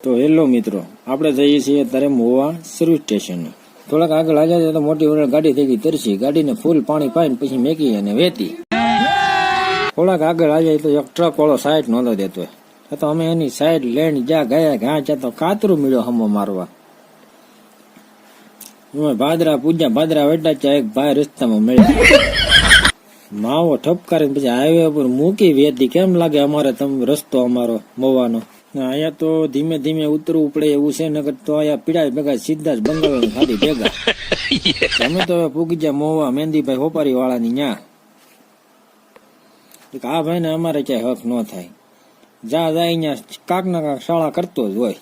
તો હેલો મિત્રો, આપણે જઈએ છીએ અત્યારે મોવા સર્વિસ સ્ટેશન. થોડાક આગળ આવ્યા તો મોટી વરલ ગાડી થઈ ગઈ તરસી. ગાડીને ફૂલ પાણી પાઈને પછી મેકી અને વેતી. થોડાક આગળ આવ્યા તો એક ટ્રક વાળો સાઈડ નહોતો દેતો, તો અમે એની સાઈડ લઈને જ્યાં ગયા ઘા તો કાતરું મળ્યો હમો મારવા. ભાદરા પૂજા ભાદરા વેટા ચા એક ભાઈ રસ્તામાં મળ્યા. માવો ઠપકારીને પછી હાઈવે પર મૂકી વેતી. કેમ લાગે અમારે તમે રસ્તો અમારો મોવાનો? અહીંયા તો ધીમે ધીમે ઉતરવું પડે એવું છે, નકર તો અહીંયા પીડાય ભેગા સીધા જ બંગાળ ખાલી ભેગા. અમે તો હવે પૂગી ગયા મોવા મહેંદીભાઈ હોપારી વાળાની ન્યા. આ ભાઈ ને અમારે ક્યાંય હક ન થાય. જા જાય અહીંયા કાક ના કાક શાળા કરતો જ હોય.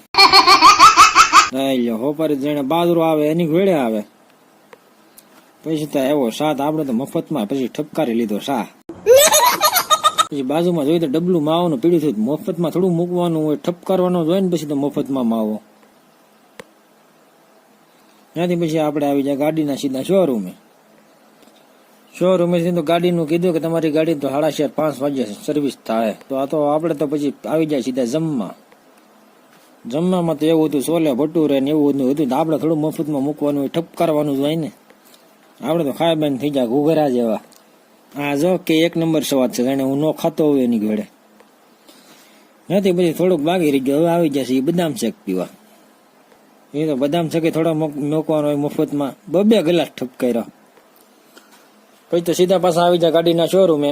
હોપારી જેને બાજરો આવે એની ઘોડે આવે. પછી તો એવો સાથ આપડે તો મફતમાં પછી ઠપકારી લીધો સા. પછી બાજુમાં જોઈ તો ડબલું માવાનું પીડ્યું થયું. મફતમાં થોડું મૂકવાનું હોય, ઠપકારવાનો હોય ને પછી તો મફતમાં માવો. ત્યાંથી પછી આપણે આવી જાય ગાડીના સીધા શોરૂમે. શોરૂમે તો ગાડીનું કીધું કે તમારી ગાડી તો 4:30-5 વાગ્યા સર્વિસ થાય. તો આ તો આપણે તો પછી આવી જાય સીધા જમવા. જમવામાં તો એવું હતું, છોલે ભટુરે ને એવું હતું. આપણે થોડું મફતમાં મૂકવાનું હોય, ઠપકારવાનું જ હોય ને. આપણે તો ખાઈ બાઈને થઈ જાય ઘૂઘરા જેવા. આ જો કે 1 નંબર સ્વાદ છે, જાણે હું ન ખાતો હોય એની ઘોડે. નથી પછી થોડુંક બાકી રહી ગયું. હવે આવી જશે એ બદામ શેક પીવા. એ તો બદામ શેકે થોડા મૂકવાનો હોય મફતમાં. 2 ગ્લાસ ઠપકાર્યા. પછી તો સીધા પાછા આવી જાય ગાડીના શોરૂમે.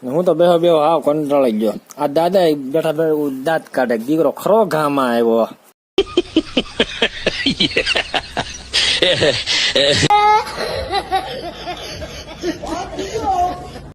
હું તો બેહો હાવ કંટાળી ગયો. આ દાદા બેઠા બેઠા દાંત કાઢે. દીકરો ખરો ઘામાં આવ્યો.